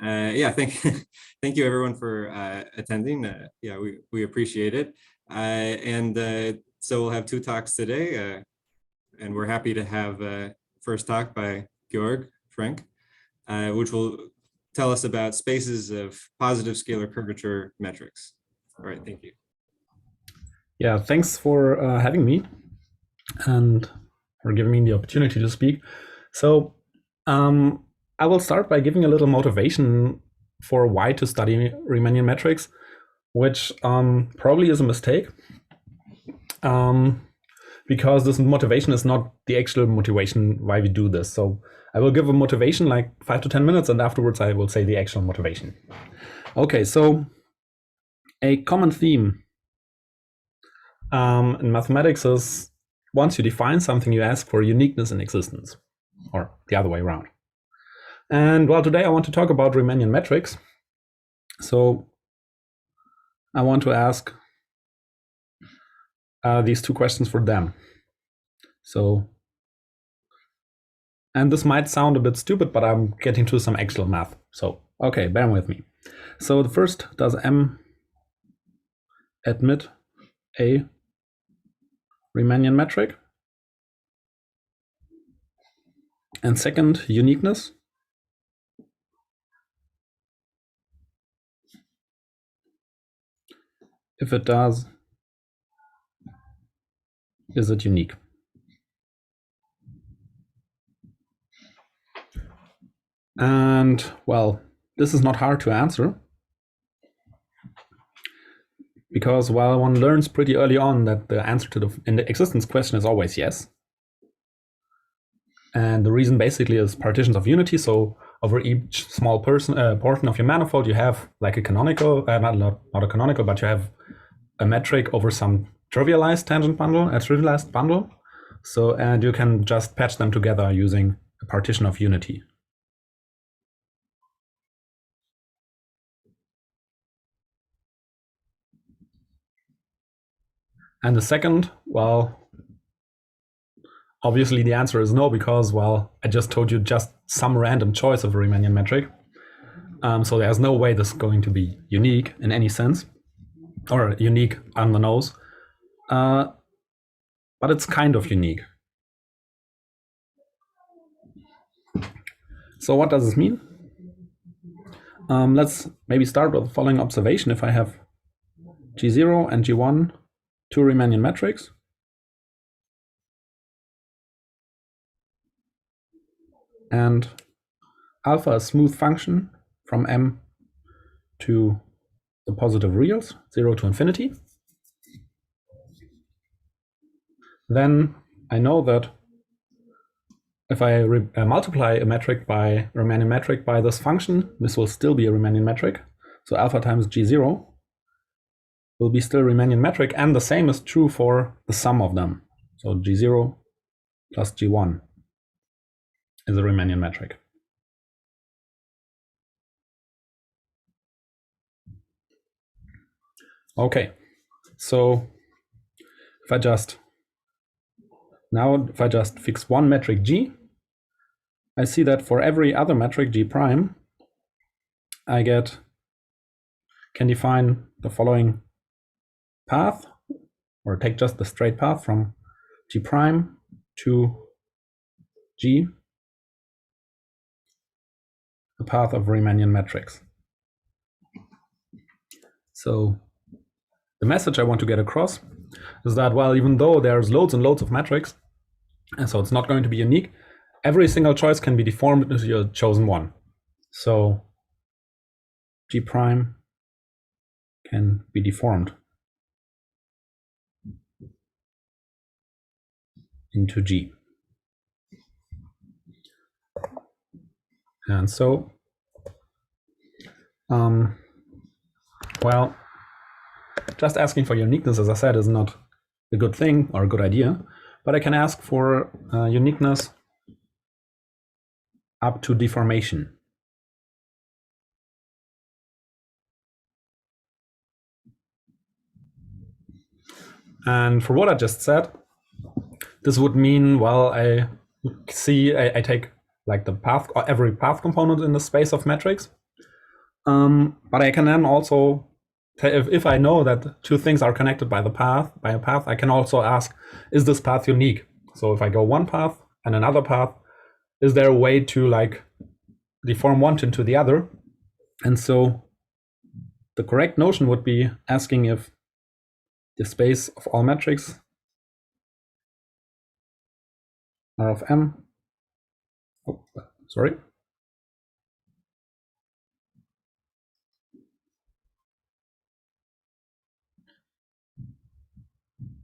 Yeah, thank you everyone for attending. Yeah, we appreciate it. So we'll have two talks today, and we're happy to have first talk by Georg Frenck, which will tell us about spaces of positive scalar curvature metrics. All right, thank you. Yeah, thanks for having me and for giving me the opportunity to speak. So I will start by giving a little motivation for why to study Riemannian metrics, which probably is a mistake, because this motivation is not the actual motivation why we do this. So I will give a motivation like 5 to 10 minutes, and afterwards I will say the actual motivation. Okay, so a common theme in mathematics is once you define something, you ask for uniqueness in existence, or the other way around. And well, today I want to talk about Riemannian metrics. So I want to ask these two questions for them. So, and this might sound a bit stupid, but I'm getting to some actual math. So, okay, bear with me. So the first, does M admit a Riemannian metric? And second, uniqueness. If it does, is it unique? And well, this is not hard to answer, because well, one learns pretty early on that the answer to the existence question is always yes. And the reason basically is partitions of unity. So over each small portion of your manifold, you have like a canonical, not a canonical, but you have a metric over some trivialized tangent bundle, a trivialized bundle. So, and you can just patch them together using a partition of unity. And the second, well, obviously the answer is no, because, well, I just told you just some random choice of a Riemannian metric. So there's no way this is going to be unique in any sense, or unique on the nose. But it's kind of unique. So what does this mean? Let's maybe start with the following observation. If I have G0 and G1, two Riemannian metrics, and alpha a smooth function from M to the positive reals, 0 to infinity, then I know that if I multiply a metric by Riemannian metric by this function, this will still be a Riemannian metric. So alpha times G0 will be still a Riemannian metric, and the same is true for the sum of them. So G0 plus G1 is a Riemannian metric. Okay, so if I just fix one metric G, I see that for every other metric G prime, I can define the following path, or take just the straight path from G prime to G, a path of Riemannian metrics. So the message I want to get across is that, well, even though there's loads and loads of metrics, and so it's not going to be unique, every single choice can be deformed into your chosen one. So G prime can be deformed into G. And so, well, just asking for uniqueness, as I said, is not a good thing or a good idea, but I can ask for uniqueness up to deformation. And for what I just said, this would mean, well, I take like the path, or every path component in the space of metrics, But I can then also, if I know that two things are connected by a path, I can also ask, is this path unique? So if I go one path and another path, is there a way to like deform one into the other? And so the correct notion would be asking if the space of all metrics R of M,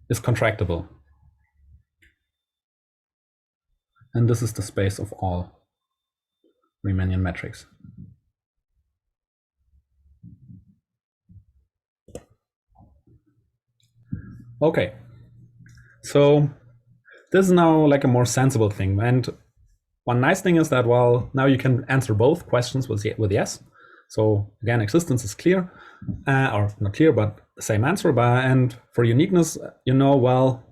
is contractible. And this is the space of all Riemannian metrics. Okay, so this is now like a more sensible thing. And one nice thing is that, well, now you can answer both questions with yes. So again, existence is clear, or not clear, but the same answer. And for uniqueness, you know, well,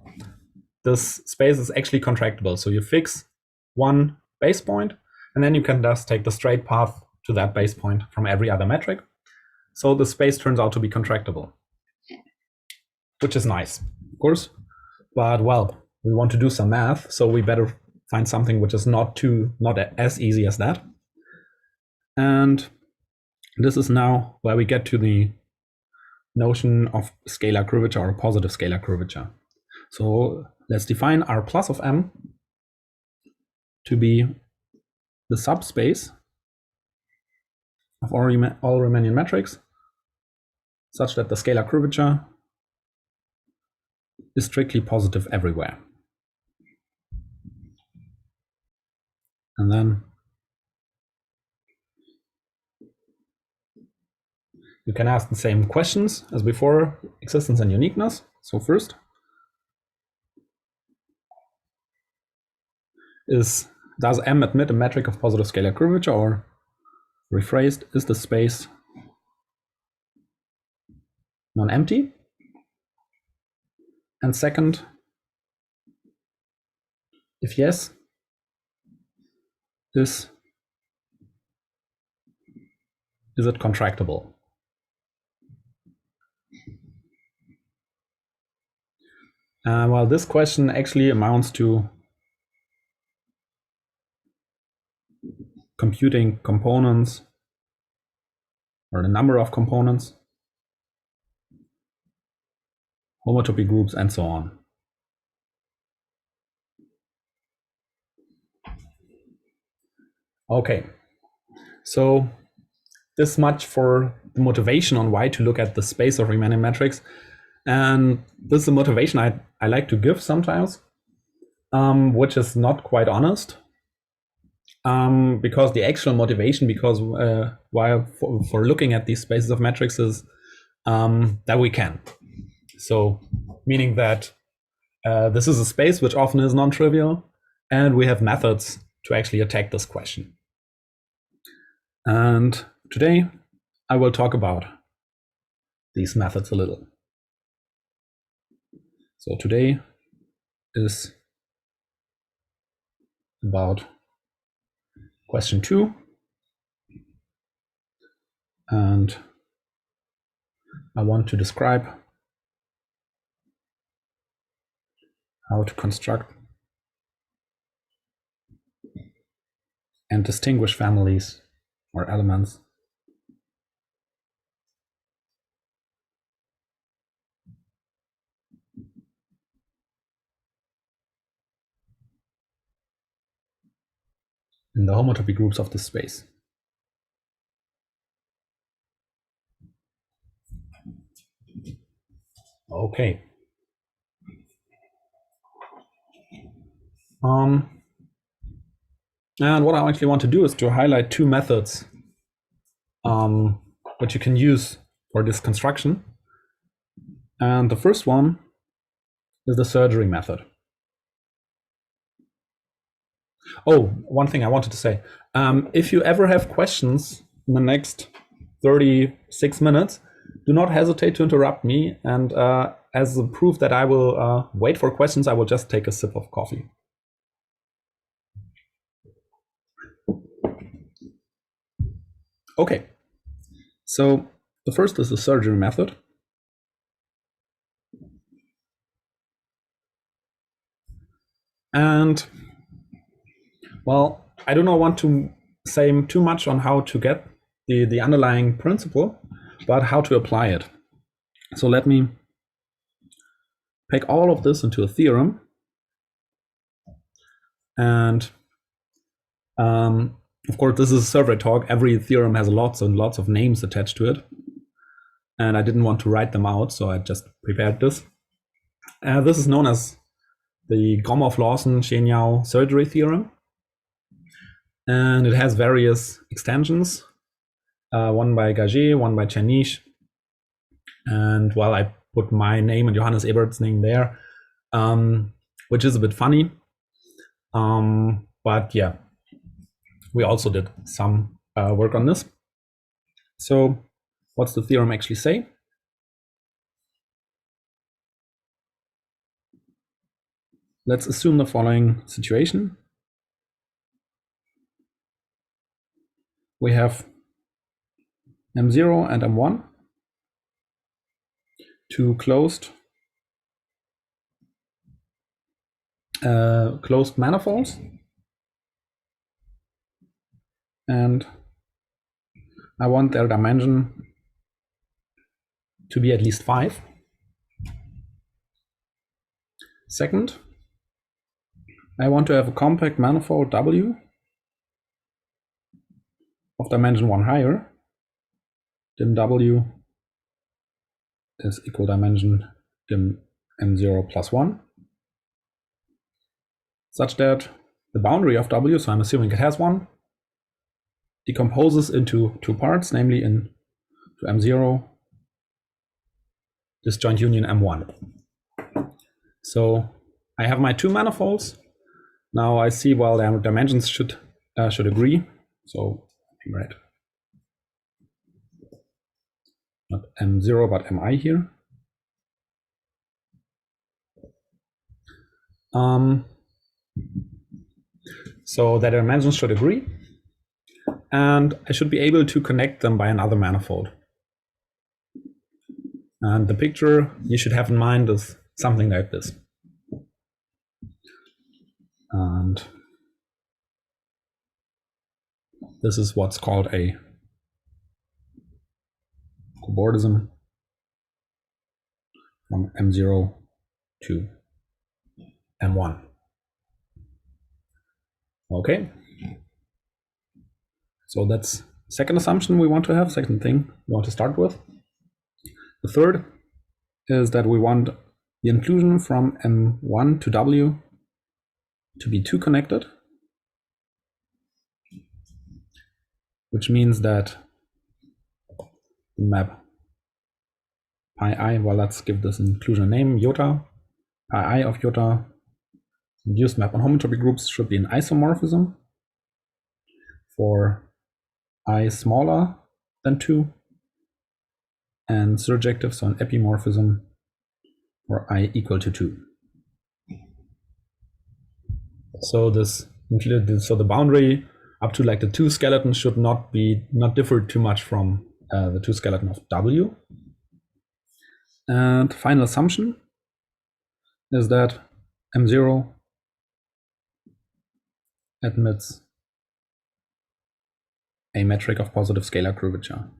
this space is actually contractible. So you fix one base point, and then you can just take the straight path to that base point from every other metric. So the space turns out to be contractible, which is nice, of course. But well, we want to do some math, so we better find something which is not as easy as that. And this is now where we get to the notion of scalar curvature or positive scalar curvature. So let's define R plus of M to be the subspace of all Riemannian metrics such that the scalar curvature is strictly positive everywhere. And then you can ask the same questions as before, existence and uniqueness. So first, does M admit a metric of positive scalar curvature, or rephrased, is the space non-empty? And second, if yes, is it contractible? Well, this question actually amounts to computing components, or the number of components, homotopy groups, and so on. Okay, so this much for the motivation on why to look at the space of Riemannian metrics. And this is a motivation I like to give sometimes, which is not quite honest. Because the actual motivation, for looking at these spaces of metrics is that we can. So meaning that this is a space which often is non-trivial, and we have methods to actually attack this question. And today I will talk about these methods a little. So today is about question 2, and I want to describe how to construct and distinguish families or elements in the homotopy groups of this space. Okay. And what I actually want to do is to highlight 2 methods which you can use for this construction. And the first one is the surgery method. Oh, one thing I wanted to say. If you ever have questions in the next 36 minutes, do not hesitate to interrupt me. And as a proof that I will wait for questions, I will just take a sip of coffee. Okay. So the first is the surgery method. And well, I do not want to say too much on how to get the underlying principle, but how to apply it. So let me pack all of this into a theorem. And of course, this is a survey talk. Every theorem has lots and lots of names attached to it. And I didn't want to write them out, so I just prepared this. This is known as the Gromov-Lawson-Chenyau surgery theorem. And it has various extensions, one by Gaget, one by Chernish. And well, I put my name and Johannes Ebert's name there, which is a bit funny. But yeah, we also did some work on this. So what's the theorem actually say? Let's assume the following situation. We have M0 and M1, two closed manifolds, and I want their dimension to be at least 5. Second, I want to have a compact manifold W of dimension 1 higher, dim W is equal dimension dim M0 plus 1, such that the boundary of W, so I'm assuming it has one, decomposes into two parts, namely into M0 disjoint union M1. So I have my two manifolds. Now I see, well, their dimensions should agree. So right, not M0 but Mi here. So that dimensions should agree, and I should be able to connect them by another manifold. And the picture you should have in mind is something like this. And this is what's called a cobordism from M0 to M1. Okay. So that's second assumption we want to have, second thing we want to start with. The third is that we want the inclusion from M1 to W to be two connected, which means that the map pi I, well, let's give this inclusion name, iota, pi I of iota, induced map on homotopy groups should be an isomorphism for I smaller than 2, and surjective, so an epimorphism for I equal to 2. So the boundary up to like the two skeletons should not differ too much from the two skeleton of W. And final assumption is that M0 admits a metric of positive scalar curvature.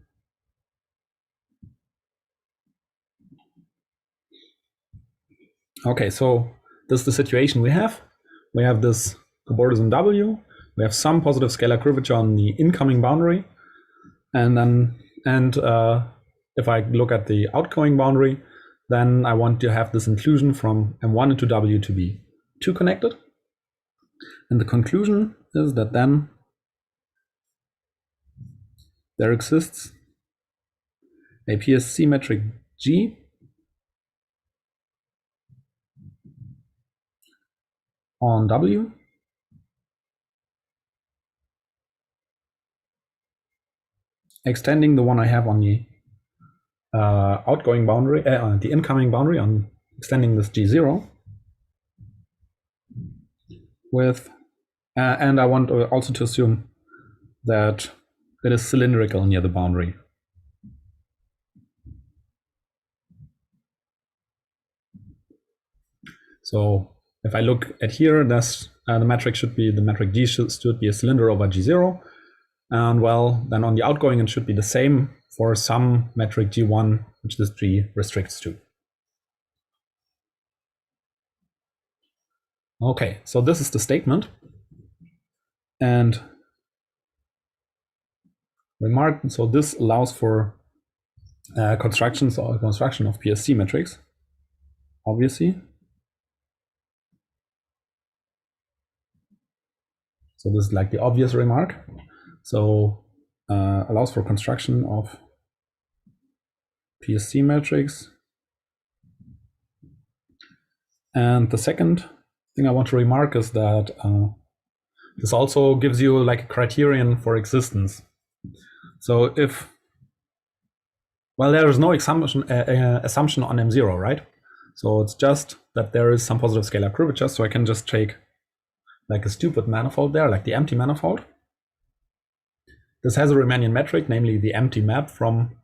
Okay, so this is the situation we have. We have this cobordism W. We have some positive scalar curvature on the incoming boundary, and if I look at the outgoing boundary, then I want to have this inclusion from M1 into W to be two connected. And the conclusion is that then there exists a PSC metric G on W extending the one I have on the outgoing boundary, the incoming boundary, on extending this G0 with, and I want also to assume that it is cylindrical near the boundary. So if I look at here, that's the metric the metric G should be a cylinder over G0. And well, then on the outgoing, it should be the same for some metric G1, which this G restricts to. Okay, so this is the statement. And remark, so this allows for construction of PSC metrics, obviously. So this is like the obvious remark. So allows for construction of PSC metrics. And the second thing I want to remark is that this also gives you like a criterion for existence. So if, well, there is no assumption on M0, right? So it's just that there is some positive scalar curvature. So I can just take like a stupid manifold there, like the empty manifold. This has a Riemannian metric, namely the empty map from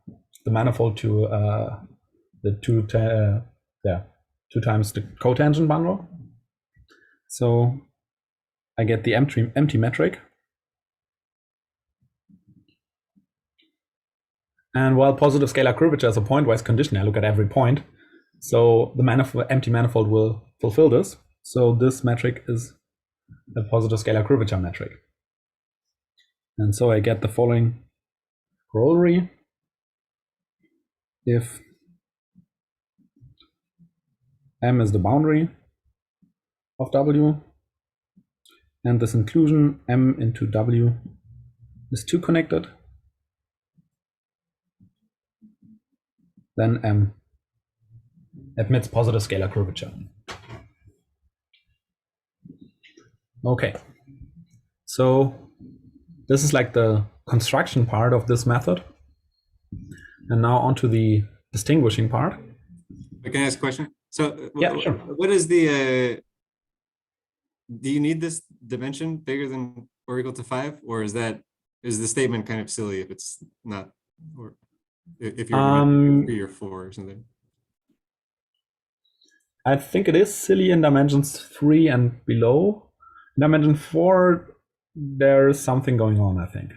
the manifold to the two times the cotangent bundle. So I get the empty metric. And while positive scalar curvature is a pointwise condition, I look at every point. So the empty manifold will fulfill this. So this metric is a positive scalar curvature metric. And so I get the following corollary. If M is the boundary of W, and this inclusion M into W is 2 connected, then M admits positive scalar curvature. Okay, so this is like the construction part of this method. And now onto the distinguishing part. Can I ask a question? So yeah, sure. What is the, do you need this dimension bigger than or equal to 5? Or is the statement kind of silly if it's not, or if you're 3 or 4 or something? I think it is silly in dimensions 3 and below. In dimension 4, there is something going on, I think.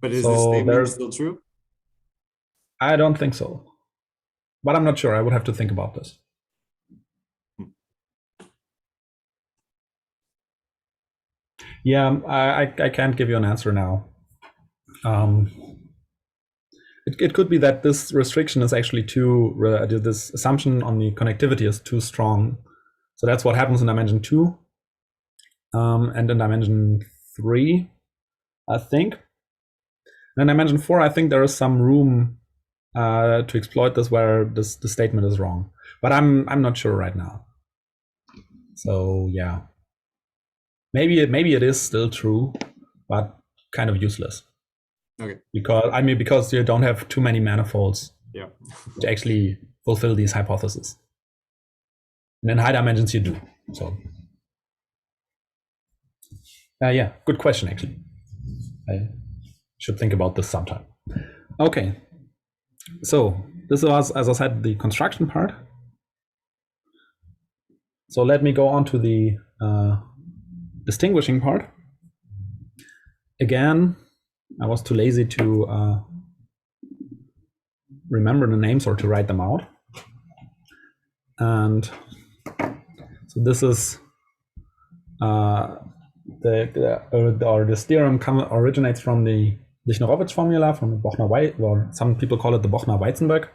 But is this statement still true? I don't think so. But I'm not sure. I would have to think about this. Yeah, I can't give you an answer now. It could be that this restriction is actually this assumption on the connectivity is too strong. So that's what happens in dimension 2. And in dimension 3, I think. And in dimension 4, I think there is some room to exploit this where the statement is wrong. But I'm not sure right now. So yeah. Maybe it is still true, but kind of useless. Okay. Because you don't have too many manifolds to actually fulfill these hypotheses. And in high dimensions you do. So yeah, good question actually. I should think about this sometime. Okay. So this was, as I said, the construction part. So let me go on to the distinguishing part. Again, I was too lazy to remember the names or to write them out. And so this is this theorem originates from the Lichner-Rovitch formula, from the Bochner-Weizenberg, or some people call it the Bochner-Weizenberg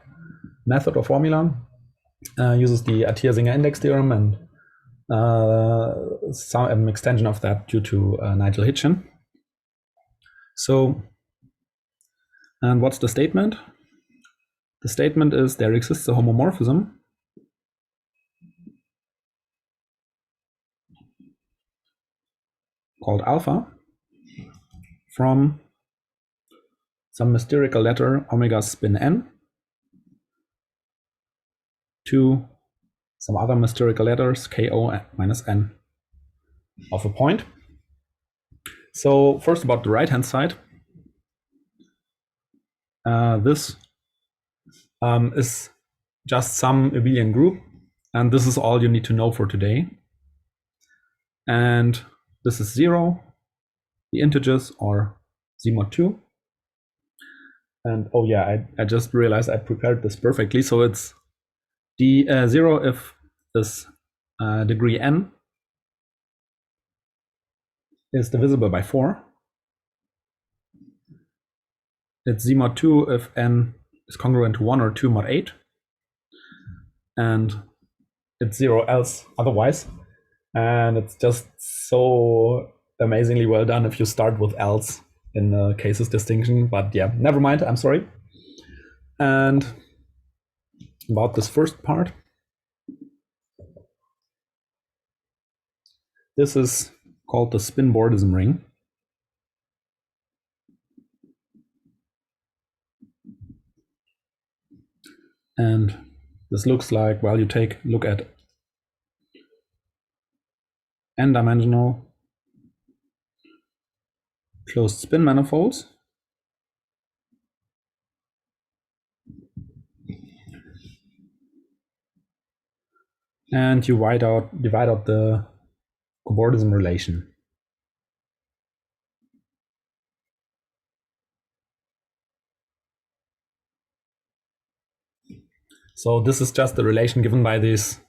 method or formula. Uses the Atiyah-Singer index theorem and some extension of that due to Nigel Hitchen. So, and what's the statement? The statement is there exists a homomorphism called alpha from some mysterical letter omega spin n to some other mysterical letters ko minus n of a point. So first about the right hand side, this is just some abelian group And this is all you need to know for today. And this is 0, the integers, or z mod 2. And oh yeah, I just realized I prepared this perfectly. So it's the 0 if this degree n is divisible by 4. It's z mod 2 if n is congruent to 1 or 2 mod 8. And it's 0 else otherwise. And it's just so amazingly well done if you start with else in the cases distinction. But yeah, never mind, I'm sorry. And about this first part, this is called the spin-Bordism ring. And this looks like, well, you take a look at n-dimensional closed spin manifolds. And you divide out the cobordism relation. So this is just the relation given by this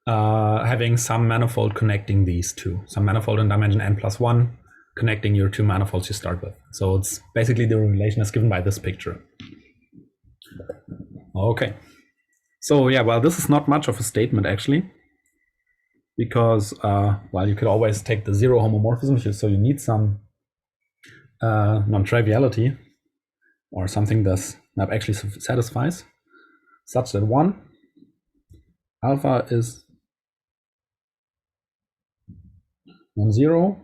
having some manifold connecting these two, some manifold in dimension n+1 connecting your two manifolds you start with. So it's basically the relation is given by this picture. Okay. So yeah, well, this is not much of a statement actually, because well, you could always take the 0 homomorphism, so you need some non-triviality or something that actually satisfies, such that 1 alpha is non-zero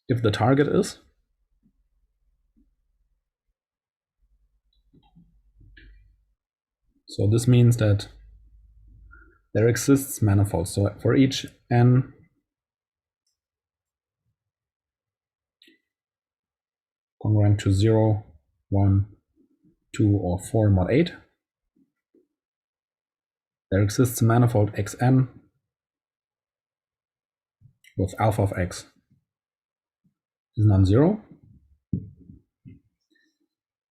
if the target is so this means that there exists manifolds. So for each n congruent to 0, 1, 2, or 4 mod 8, there exists a manifold xn with alpha of x is non-zero,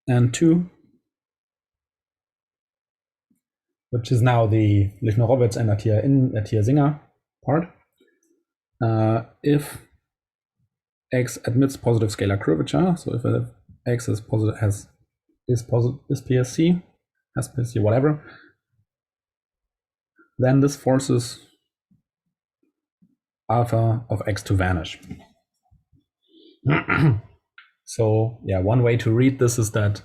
and 2, which is now the Lichner-Roberts and Atiyah-Singer part, if x admits positive scalar curvature, so if x is positive, is PSC, has PSC, whatever, then this forces alpha of x to vanish. So yeah, one way to read this is that,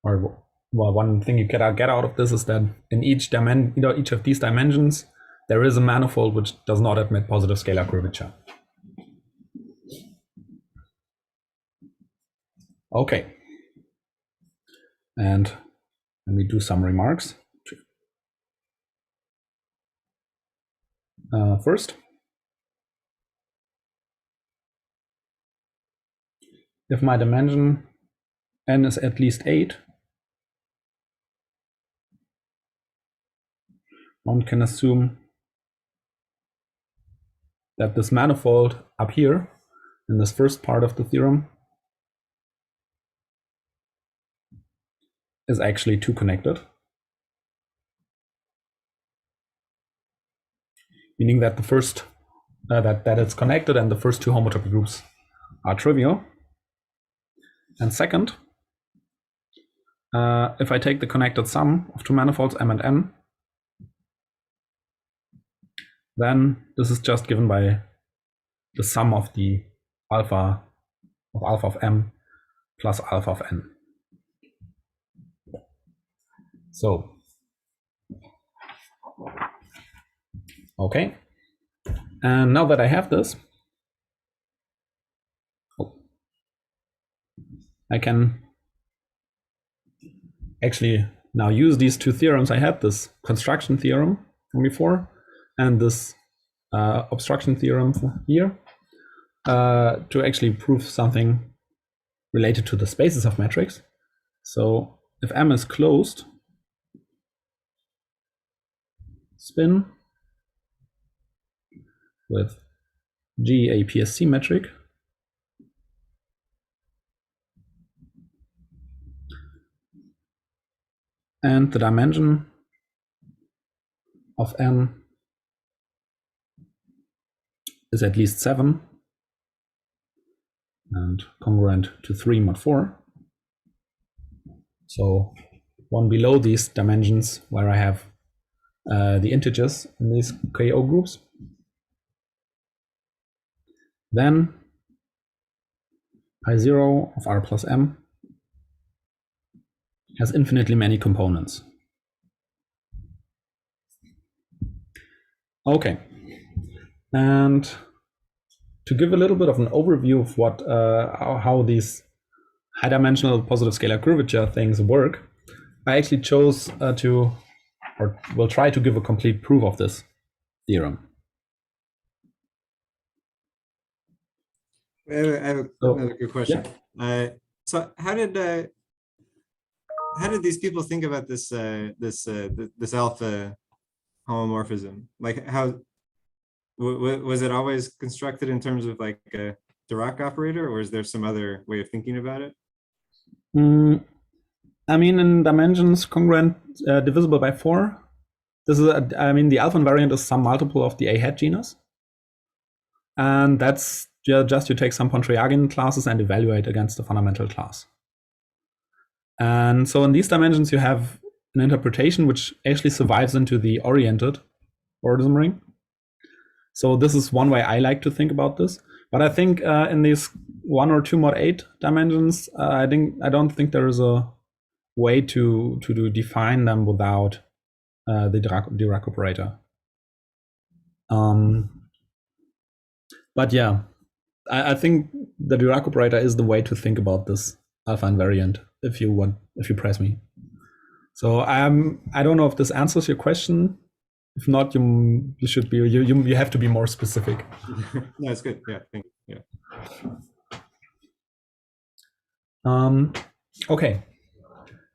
or well, one thing you get out of this is that in each of these dimensions, there is a manifold which does not admit positive scalar curvature. Okay. And let me do some remarks. First, if my dimension n is at least 8, one can assume that this manifold up here in this first part of the theorem is actually 2 connected, meaning that the first that it's connected and the first 2 homotopy groups are trivial. And second, if I take the connected sum of 2 manifolds m and n, then this is just given by the sum of the alpha of m plus alpha of n. So, okay. And now that I have this, I can actually now use these 2 theorems. I had this construction theorem from before and this obstruction theorem here to actually prove something related to the spaces of metrics. So if M is closed, spin with G a PSC metric. And the dimension of n is at least 7 and congruent to 3 mod 4. So one below these dimensions where I have the integers in these KO groups. Then pi 0 of r plus m has infinitely many components. Okay, and to give a little bit of an overview of what how these high-dimensional positive scalar curvature things work, I actually chose or will try to give a complete proof of this theorem. I have another good question. Yeah. So how did these people think about this this alpha homomorphism? Like, how was it always constructed in terms of like a Dirac operator, or is there some other way of thinking about it? I mean, in dimensions congruent divisible by 4, this is I mean, the alpha invariant is some multiple of the A hat genus, and that's just you take some Pontryagin classes and evaluate against the fundamental class. And so in these dimensions, you have an interpretation which actually survives into the oriented Ordism ring. So this is one way I like to think about this. But I think in these 1 or 2 mod 8 dimensions, I don't think there is a way to define them without the Dirac operator. But yeah, I think the Dirac operator is the way to think about this alpha invariant if you press me. So I don't know if this answers your question. If not, you should be you have to be more specific. No, it's good. Yeah, thank you. Yeah. Okay.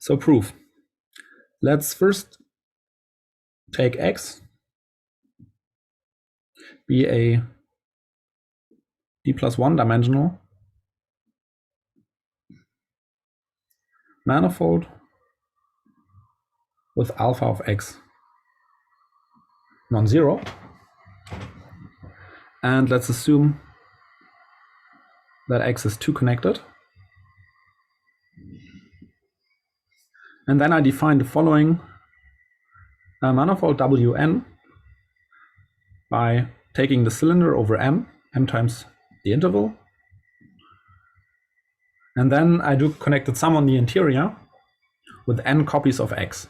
So proof. Let's first take X be a d+1 dimensional manifold with alpha of X non-zero. And let's assume that X is 2 connected. And then I define the following manifold Wn by taking the cylinder over m times the interval. And then I do connected sum on the interior with n copies of X.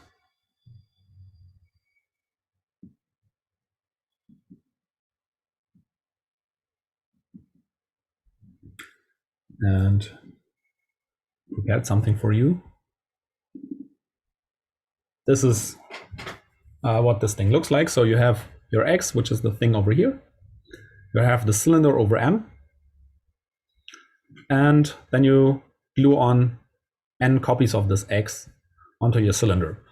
And prepared something for you. This is what this thing looks like. So you have your X, which is the thing over here. You have the cylinder over M. And then you glue on n copies of this X onto your cylinder.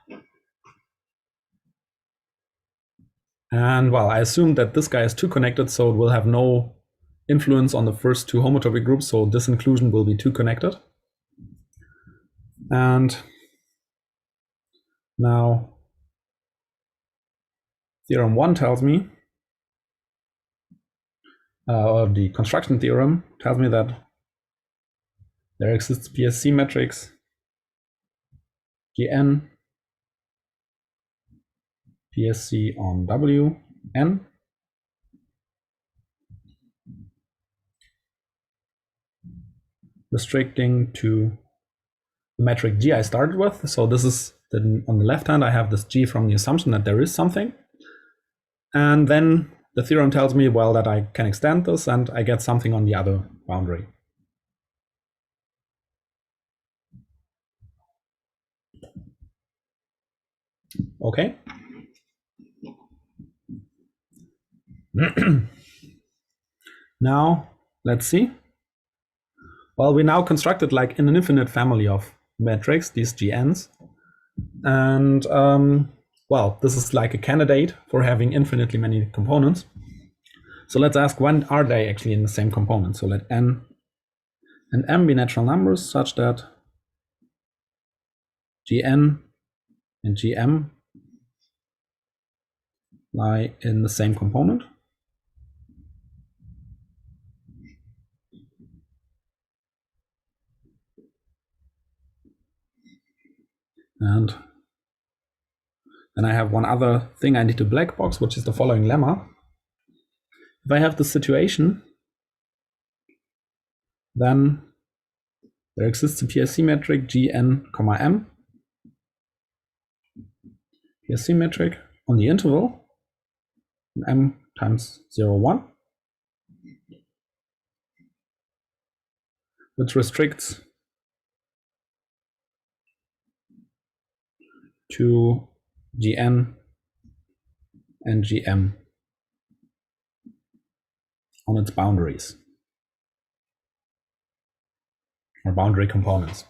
And well, I assume that this guy is 2 connected, so it will have no influence on the first 2 homotopy groups. So this inclusion will be 2 connected. And now theorem 1 tells me, or the construction theorem tells me that there exists PSC matrix Gn PSC on Wn restricting to the metric G I started with. So this is on the left hand, I have this G from the assumption that there is something. And then the theorem tells me, well, that I can extend this and I get something on the other boundary. Okay. Now, let's see. Well, we now constructed like in an infinite family of metrics, these GNs. And well, this is like a candidate for having infinitely many components. So let's ask, when are they actually in the same component? So let n and m be natural numbers such that Gn and Gm lie in the same component. And then I have one other thing I need to black box, which is the following lemma. If I have this situation, then there exists a PSC metric Gn, m, PSC metric on the interval m times 0, 1, which restricts to Gn and Gm on its boundaries, or boundary components.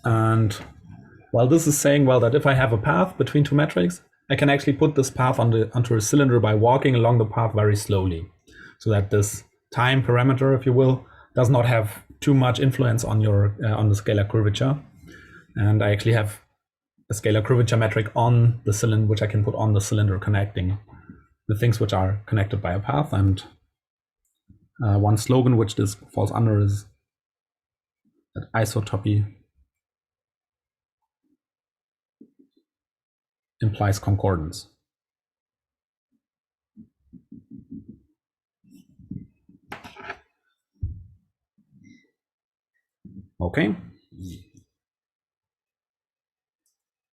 And well, this is saying, well, that if I have a path between two metrics, I can actually put this path onto a cylinder by walking along the path very slowly, so that this time parameter, if you will, does not have too much influence on your on the scalar curvature. And I actually have a scalar curvature metric on the cylinder, which I can put on the cylinder, connecting the things which are connected by a path. And one slogan which this falls under is that isotopy implies concordance. Okay.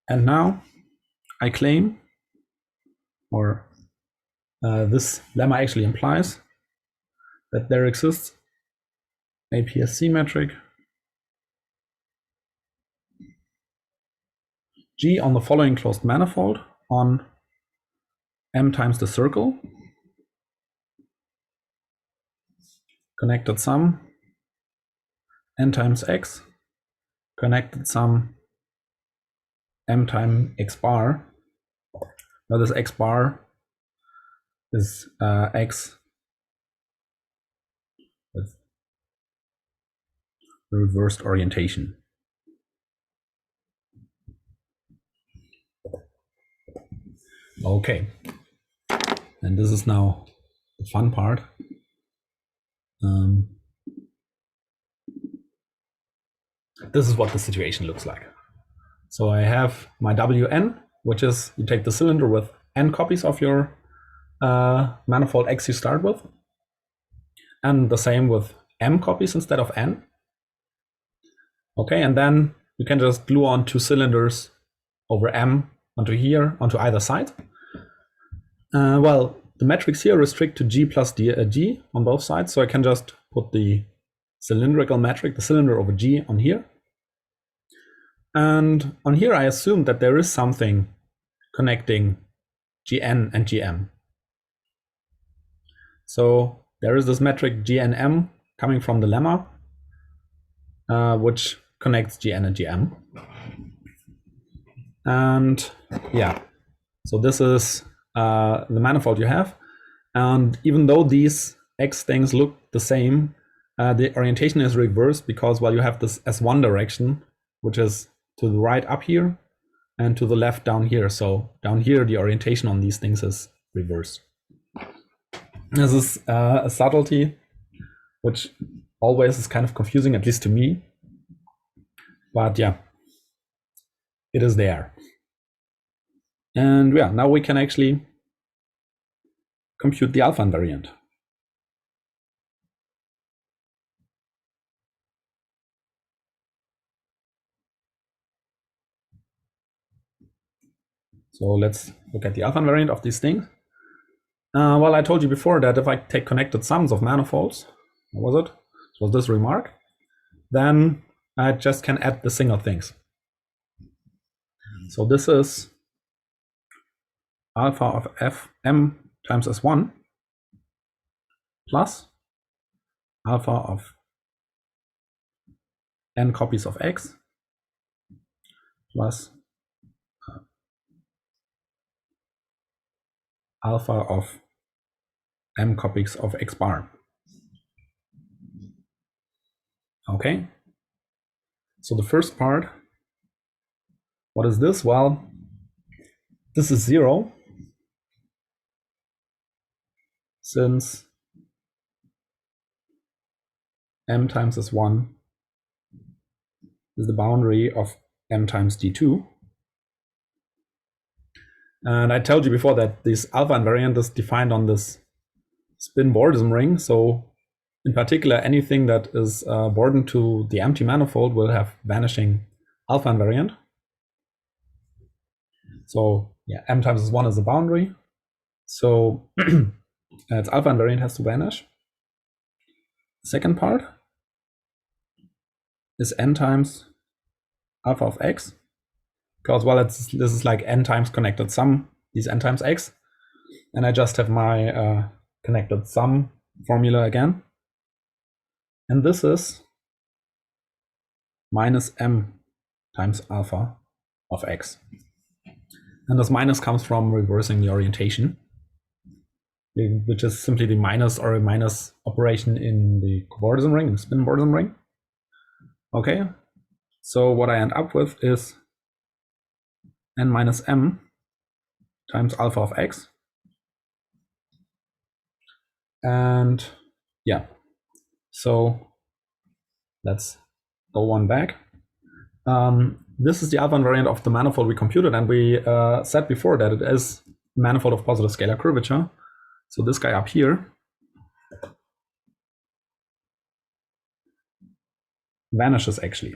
And now I claim, or this lemma actually implies, that there exists a PSC metric G on the following closed manifold on m times the circle, connected sum n times x, connected sum m times x bar. Now this x bar is x with reversed orientation. Okay, and this is now the fun part. This is what the situation looks like. So I have my Wn, which is, you take the cylinder with n copies of your manifold x you start with, and the same with m copies instead of n. Okay, and then you can just glue on two cylinders over m onto here, onto either side. Well, the metrics here restrict to G plus G on both sides, so I can just put the cylindrical metric, the cylinder over G, on here. And on here, I assume that there is something connecting Gn and Gm. So there is this metric Gnm coming from the lemma, which connects Gn and Gm. And yeah, so this is the manifold you have. And even though these x things look the same, the orientation is reversed because, well, you have this S1 direction, which is to the right up here and to the left down here. So down here, the orientation on these things is reversed. This is a subtlety which always is kind of confusing, at least to me. But yeah, it is there. And yeah, now we can actually compute the alpha invariant. So let's look at the alpha invariant of these things. Well, I told you before that if I take connected sums of manifolds, what was it? Was this remark? Then I just can add the single things. So this is alpha of fm times s1 plus alpha of n copies of x plus alpha of m copies of x bar. Okay, so the first part, what is this? Well, this is 0, since m times s1 is the boundary of m times d2. And I told you before that this alpha invariant is defined on this spin Bordism ring. So in particular, anything that is Borden to the empty manifold will have vanishing alpha invariant. So yeah, m times s1 is the boundary. So its alpha invariant has to vanish. Second part is n times alpha of x, because well, this is like n times connected sum, these n times x, and I just have my connected sum formula again, and this is minus m times alpha of x, and this minus comes from reversing the orientation, which is simply the minus or a minus operation in the Bordism ring, in the spin Bordism ring. Okay, so what I end up with is n minus m times alpha of x. And yeah, so let's go one back. This is the alpha invariant of the manifold we computed, and we said before that it is a manifold of positive scalar curvature. So this guy up here vanishes actually.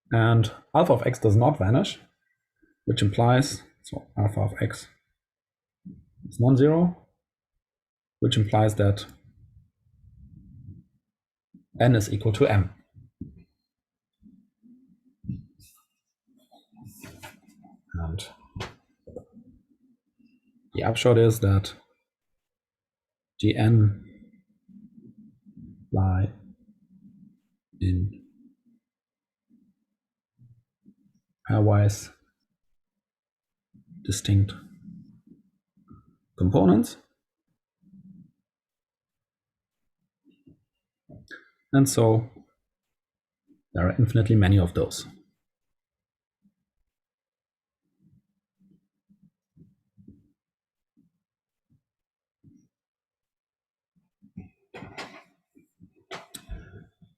And alpha of x does not vanish, which implies, so alpha of x is non-zero, which implies that n is equal to m. And the upshot is that Gn lie in pairwise distinct components. And so there are infinitely many of those.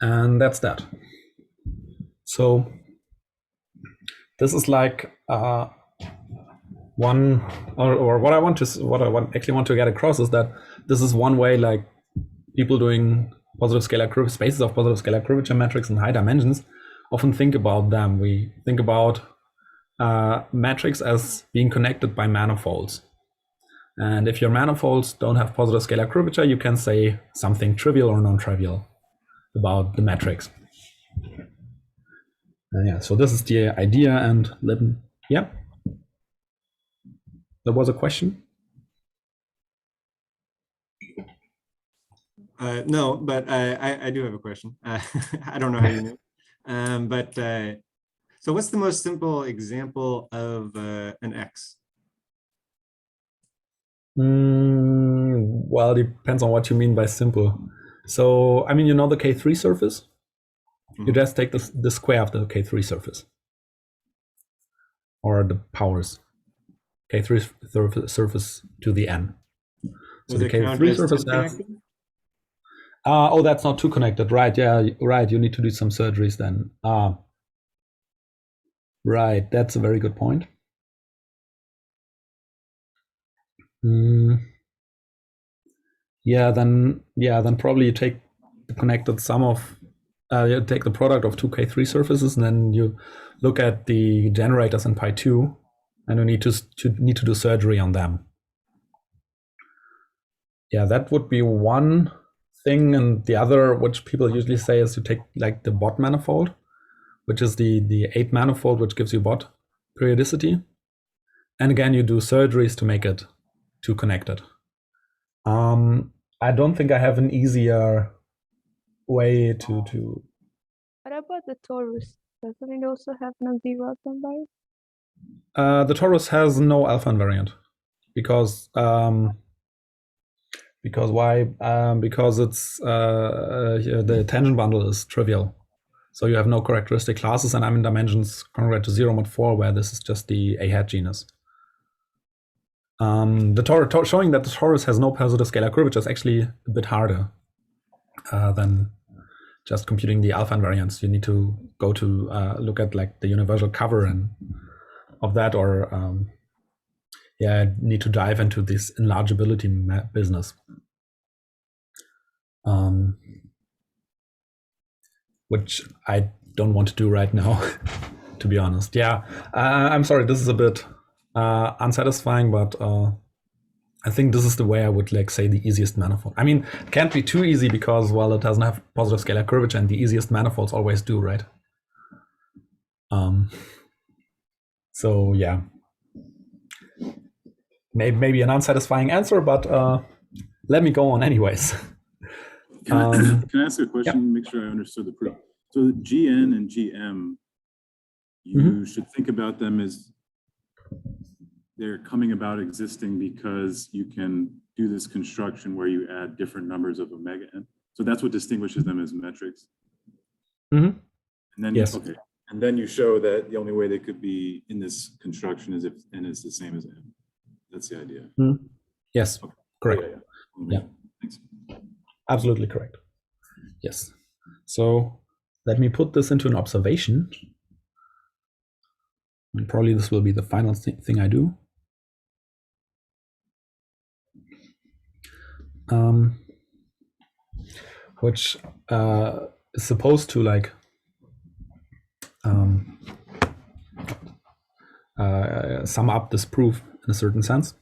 And that's that. So this is like one, or what I actually want to get across is that this is one way, like people doing positive scalar curvature spaces of positive scalar curvature metrics in high dimensions often think about them. We think about metrics as being connected by manifolds. And if your manifolds don't have positive scalar curvature, you can say something trivial or non-trivial about the metrics. Yeah, so this is the idea, and yeah, there was a question. No, but I do have a question. I don't know how you know, but so what's the most simple example of an X? Well, it depends on what you mean by simple. So, I mean, you know the K3 surface? You just take the square of the K3 surface, or the powers, K3 surface to the n. So the K3 surface has... oh, that's not too connected, right? Yeah, right. You need to do some surgeries then. Right, that's a very good point. Yeah, then probably you take the connected sum of you take the product of two K3 surfaces, and then you look at the generators in pi2, and you need to do surgery on them. Yeah, that would be one thing, and the other, which people usually say, is you take like the Bott manifold, which is the 8 manifold, which gives you Bott periodicity, and again you do surgeries to make it two connected. I don't think I have an easier way to. What about the torus? Doesn't it also have non-zero outcome bias? The torus has no alpha invariant because why? Because it's the tangent bundle is trivial, so you have no characteristic classes, and I'm in dimensions congruent to 0 mod 4, where this is just the A hat genus. The showing that the torus has no positive scalar curvature is actually a bit harder than just computing the alpha invariants. You need to go to look at like the universal cover and of that, or need to dive into this enlargeability business, which I don't want to do right now, to be honest. Yeah, I'm sorry, this is a bit unsatisfying, but I think this is the way I would like say the easiest manifold. I mean, it can't be too easy because, well, it doesn't have positive scalar curvature, and the easiest manifolds always do, right? So yeah, maybe an unsatisfying answer, but let me go on anyways. Can I ask a question? Make sure I understood the proof. So GN and GM, you should think about them as they're coming about existing because you can do this construction where you add different numbers of omega n. So that's what distinguishes them as metrics. And then yes. Okay. And then you show that the only way they could be in this construction is if n is the same as m. That's the idea. Yes, okay. Correct. Yeah. Thanks. Absolutely correct. Yes. So let me put this into an observation. And probably this will be the final thing I do. Which is supposed to like sum up this proof in a certain sense.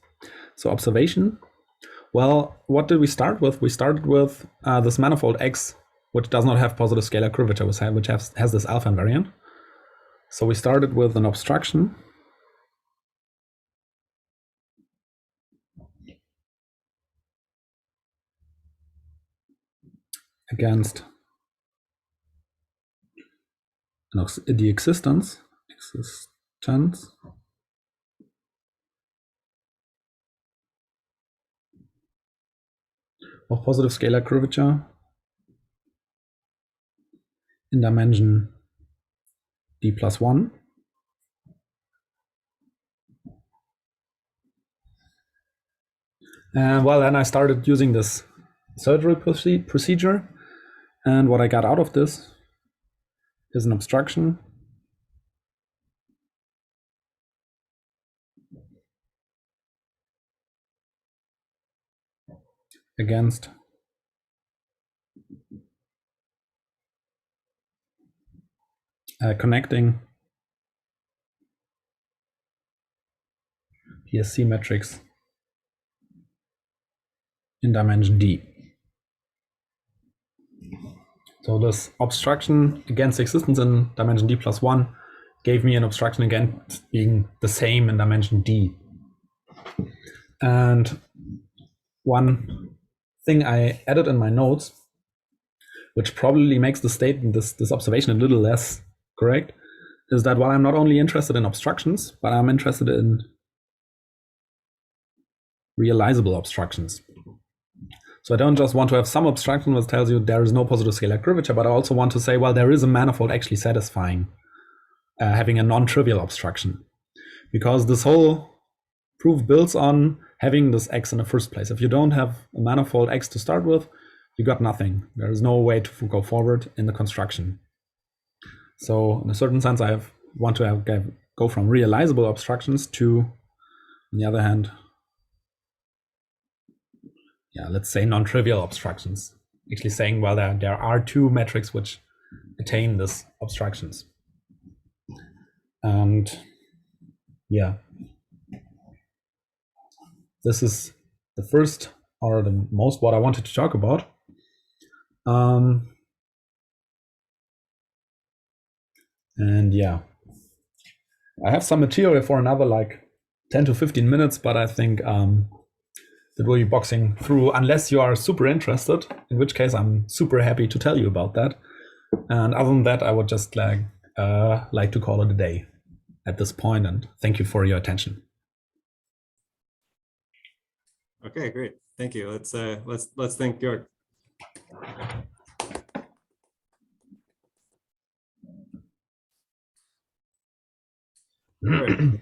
So observation. Well, what did we start with? We started with this manifold X, which does not have positive scalar curvature, which has this alpha invariant. So we started with an obstruction against the existence of positive scalar curvature in dimension d+1. And well, then I started using this surgery procedure. And what I got out of this is an obstruction against connecting PSC metrics in dimension D. So this obstruction against existence in dimension D+1 gave me an obstruction against being the same in dimension D. And one thing I added in my notes, which probably makes the statement, this observation, a little less correct, is that while I'm not only interested in obstructions, but I'm interested in realizable obstructions. So I don't just want to have some obstruction which tells you there is no positive scalar curvature, but I also want to say, well, there is a manifold actually satisfying having a non-trivial obstruction, because this whole proof builds on having this X in the first place. If you don't have a manifold X to start with, you got nothing. There is no way to go forward in the construction. So in a certain sense, I want to go from realizable obstructions to, on the other hand, let's say non-trivial obstructions. Actually saying, well, there are two metrics which attain this obstructions. And this is the first or the most what I wanted to talk about. And I have some material for another like 10 to 15 minutes, but I think that will be boxing through unless you are super interested, in which case I'm super happy to tell you about that. And other than that, I would just like to call it a day. at this point, and thank you for your attention. Okay, great. Thank you. Let's thank Georg. All right.